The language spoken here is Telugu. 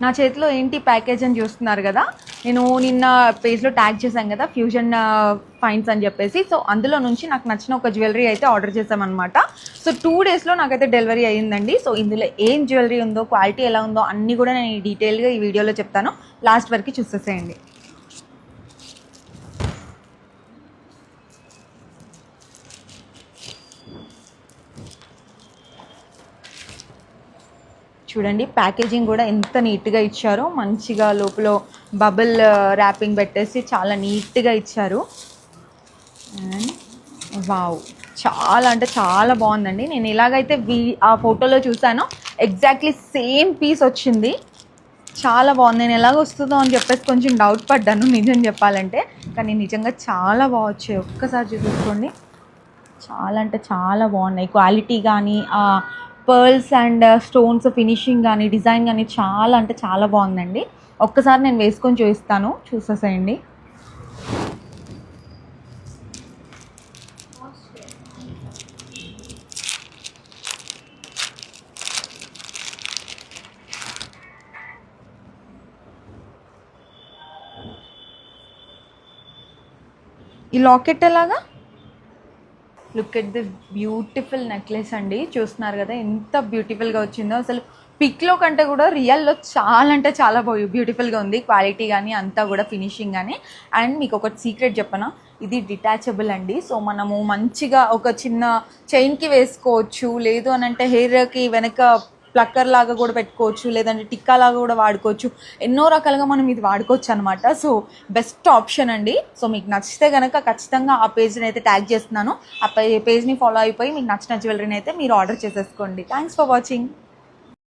నా చేతిలో ఏంటి ప్యాకేజ్ అని చూస్తున్నారు కదా, నేను నిన్న పేజ్లో ట్యాగ్ చేశాను కదా ఫ్యూజన్ ఫైన్స్ అని చెప్పేసి. సో అందులో నుంచి నాకు నచ్చిన ఒక జ్యువెలరీ అయితే ఆర్డర్ చేశామన్నమాట. సో 2 డేస్లో నాకైతే డెలివరీ అయ్యిందండి. సో ఇందులో ఏం జ్యువెలరీ ఉందో, క్వాలిటీ ఎలా ఉందో అన్నీ కూడా నేను డీటెయిల్గా ఈ వీడియోలో చెప్తాను. లాస్ట్ వరకు చూసేసేయండి. చూడండి ప్యాకేజింగ్ కూడా ఎంత నీట్గా ఇచ్చారో, మంచిగా లోపల బబుల్ ర్యాపింగ్ పెట్టేసి చాలా నీట్గా ఇచ్చారు. అండ్ వావ్, చాలా అంటే చాలా బాగుందండి. నేను ఎలాగైతే ఆ ఫోటోలో చూసానో ఎగ్జాక్ట్లీ సేమ్ పీస్ వచ్చింది. చాలా బాగుంది. నేను ఎలాగ వస్తుందో అని చెప్పేసి కొంచెం డౌట్ పడ్డాను నిజం చెప్పాలంటే, కానీ నిజంగా చాలా బాగా వచ్చాయి. ఒక్కసారి చూసుకోండి, చాలా అంటే చాలా బాగున్నాయి. క్వాలిటీ కానీ పర్ల్స్ అండ్ స్టోన్స్ ఫినిషింగ్ కానీ డిజైన్ కానీ చాలా అంటే చాలా బాగుందండి. ఒక్కసారి నేను వేసుకొని చూపిస్తాను, చూసేసేయండి. ఈ లాకెట్ ఎలాగా, look at the beautiful necklace అండి. చూస్తున్నారు కదా ఎంత బ్యూటిఫుల్గా వచ్చిందో. అసలు పిక్లో కంటే కూడా రియల్లో చాలా అంటే చాలా బ్యూటిఫుల్గా ఉంది. క్వాలిటీ కానీ అంతా కూడా ఫినిషింగ్ కానీ. అండ్ మీకు ఒక సీక్రెట్ చెప్పనా, ఇది డిటాచబుల్ అండి. సో మనము మంచిగా ఒక చిన్న చైన్కి వేసుకోవచ్చు, లేదు అని అంటే హెయిర్కి వెనక ప్లక్కర్ లాగా కూడా పెట్టుకోవచ్చు, లేదంటే టిక్కా లాగా కూడా వాడుకోవచ్చు. ఎన్నో రకాలుగా మనం ఇది వాడుకోవచ్చు అనమాట. సో బెస్ట్ ఆప్షన్ అండి. సో మీకు నచ్చితే కనుక ఖచ్చితంగా ఆ పేజ్ని అయితే ట్యాగ్ చేస్తున్నాను. ఆ పేజ్ని ఫాలో అయిపోయి మీకు నచ్చిన జ్యువెలరీని అయితే మీరు ఆర్డర్ చేసేసుకోండి. Thanks for watching.